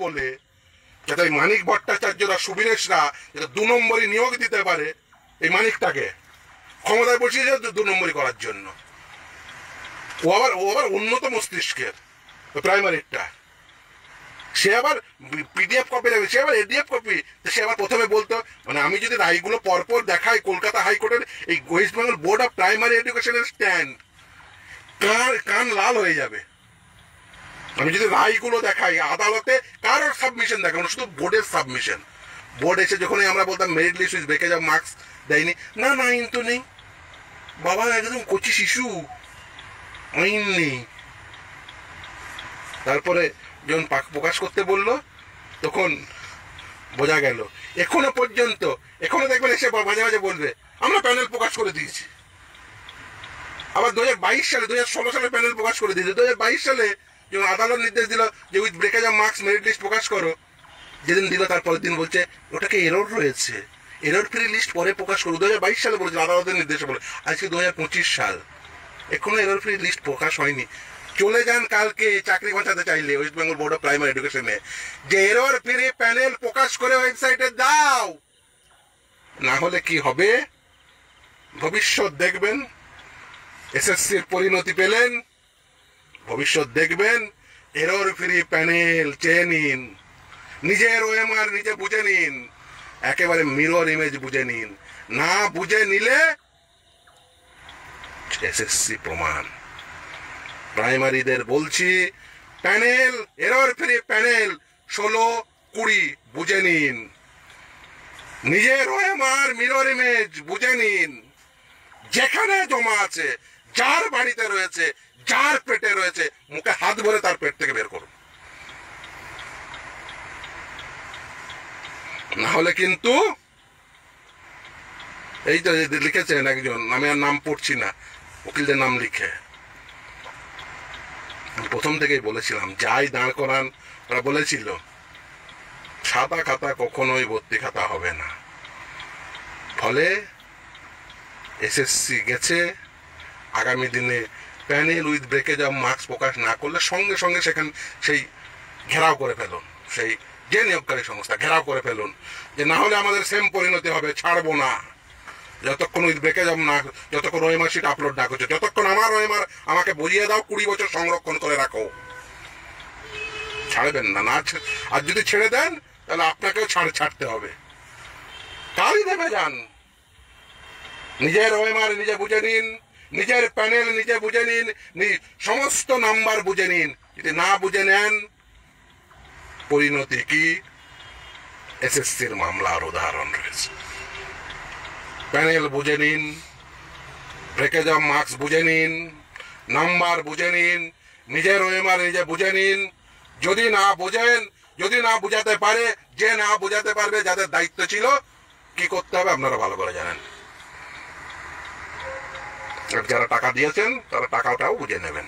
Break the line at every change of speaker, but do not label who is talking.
বলে, যাতে ওই মানিক ভট্টাচার্যরা সুবিনেশরা যাতে 2 নম্বরই নিয়োগ দিতে পারে, এই মানিকটাকে ক্ষমতায় বসিয়েছে 2 নম্বরই করার জন্য। ও আবার উন্নত মস্তিষ্কের প্রাইমারিটা, সে আবার পিডিএফ কপি রাখবে, সে আবার এডিএফ কপি। সে আবার প্রথমে বলতো, মানে আমি যদি রায়গুলো পরপর দেখাই কলকাতা হাইকোর্টের এই West Bengal board of primary এডুকেশনের স্ট্যান্ড, কান লাল হয়ে যাবে। আমি যদি রায়গুলো দেখাই আদালতে, কারোর সাবমিশন দেখাবো না, শুধু বোর্ডের সাবমিশন। বোর্ড এসে যখনই আমরা বলতাম merit list with breakage of marks দেয়নি, না আইন তো নেই বাবা, একদম কচি শিশু, আইন নেই। তারপরে যখন প্রকাশ করতে বললো তখন বোঝা গেল। এখনো পর্যন্ত, এখনো দেখবেন এসে মাঝে মাঝে বলবে আমরা প্যানেল প্রকাশ করে দিয়েছি। আবার 2022 সালে, 2016 সালে প্যানেল প্রকাশ করে দিয়েছে। 2022 সালে যখন আদালত নির্দেশ দিল যে with breakage of marks merit list প্রকাশ করো, যেদিন দিল তারপরের দিন বলছে ওটাকে এরর রয়েছে, এরর ফ্রি লিস্ট পরে প্রকাশ করো। 2022 সালে বলেছে আদালতের নির্দেশে বলে, আজকে 2025 সাল, এখনো এরর ফ্রি লিস্ট প্রকাশ হয়নি। চলে যান কালকে চাকরি বাঁচাতে চাইলে West Bengal board of primary এডুকেশনে, যে এরর ফ্রি প্যানেল প্রকাশ করে ওয়েবসাইটে দাও, না হলে কি হবে ভবিষ্যৎ দেখবেন। এসএসসির পরিণতি পেলেন, ভবিষ্যৎ দেখবেন। এরর ফ্রি প্যানেল চেয়ে নিন, নিজের ওএমআর নিজে বুঝে নিন, একেবারে মিরর ইমেজ বুঝে নিন। না বুঝে নিলে এসএসসি প্রমাণ। প্রাইমারিদের বলছি, প্যানেল এরর ফ্রি প্যানেল 16-20 বুঝে নিন, নিজের ওএমআর মিরর ইমেজ বুঝে নিন। যেখানে জমা আছে, যার বাড়িতে রয়েছে, যার পেটে রয়েছে, মুখে হাত ভরে তার পেট থেকে বের করুন, না হলে কিন্তু এই তো লিখেছেন একজন, আমি আর নাম পড়ছি না, উকিলদের নাম লিখে, প্রথম থেকেই বলেছিলাম যাই দাঁড় করান, ওরা বলেছিল সাদা খাতা কখনোই ভর্তি খাতা হবে না। ফলে এসএসসি গেছে, আগামী দিনে panel with breakage of marks প্রকাশ না করলে সঙ্গে সঙ্গে সেখানে সেই ঘেরাও করে ফেলুন, সেই যে নিয়োগকারী সংস্থা ঘেরাও করে ফেলুন, যে না হলে আমাদের সেম পরিণতি হবে, ছাড়বো না যতক্ষণ উইথ ব্রেকেজ অফ না, যতক্ষণ ওএমআর শিট আপলোড না করছে, যতক্ষণ আমার ওএমআর আমাকে বুঝিয়ে দাও, 20 বছর সংরক্ষণ করে রাখো, ছাড়বেন না। না আর যদি ছেড়ে দেন তাহলে আপনাকেও ছাড়তে হবে। কালই দেবে যান, নিজের ওএমআর নিজে বুঝে নিন, নিজের প্যানেল নিজে বুঝে নিন, সমস্ত নাম্বার বুঝে নিন। যদি না বুঝে নেন, পরিণতি কি? এসএসসির মামলার উদাহরণ রয়েছে। প্যানেল বুঝে নিন, ব্রেকেজ অফ মার্কস বুঝে নিন, নাম্বার বুঝে নিন, নিজের ওএমআর নিজে বুঝে নিন। যদি না বুঝেন, যদি না বুঝাতে পারে, যে না বুঝাতে পারবে, যাদের দায়িত্ব ছিল, কি করতে হবে আপনারা ভালো করে জানেন। যারা টাকা দিয়েছেন তারা টাকাটাও বুঝে নেবেন।